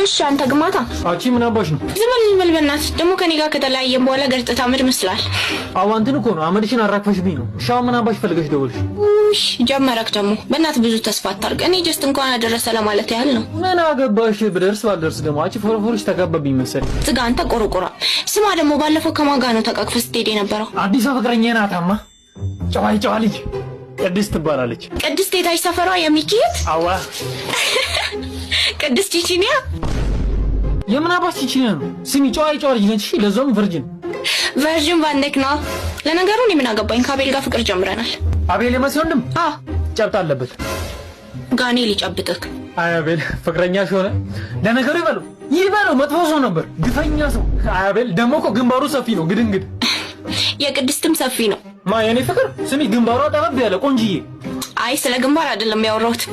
እሺ አንተ ግማታ አቺ ምን አባሽ ነው ዝም በልበናት ደሞ ከኔ ጋር ከተለያየን በኋላ ገርጥታ ምድ መስላል አዋንተን እኮ ነው አመድሽን አራክፈሽብኝ ነው ሻው ምን አባሽ ፈልገሽ ደወልሽ እሺ ጀመረክ ደሞ በእናት ብዙ ተስፋ አታርግ እኔ ጀስት እንኳን አደረሰ ለማለት ያህል ነው ምን አገባሽ ብደርስ ባልደርስ ደሞ አቺ ፎርፎርሽ ተጋበብኝ መሰለኝ ዝጋ አንተ ቆርቆራ ስማ ደሞ ባለፈው ከማን ጋር ነው ተቃቅፈህ ስትሄድ የነበረው አዲስ ፍቅረኛዬ ናታማ ጨዋይ ልጅ ቅድስት ትባላለች ቅድስት የታች ሰፈሯ የሚኪት አዋ ቅድስት ቺቺኒያ የምን አባሽ ቺቺኒያ ነው ስሚ ጨዋይ ልጅ ነች ለዞም ቨርጂን ባንደክ ነው ለነገሩ እኔ ምን አገባኝ ከአቤል ጋር ፍቅር ጀምረናል አቤል የመስወንድም ጨብጣ አለበት ጋኔ ሊጨብጥክ አቤል ፍቅረኛሽ ሆነ ለነገሩ ይበሉ መጥፎ ሰው ነበር ግፈኛ ሰው አቤል ደሞ እኮ ግንባሩ ሰፊ ነው ግድንግድ የቅድስትም ሰፊ ነው ማ የኔ ፍቅር ስሚ ግንባሯ ጠበብ ያለ ቆንጂዬ አይ ስለ ግንባር አይደለም ያወራሁት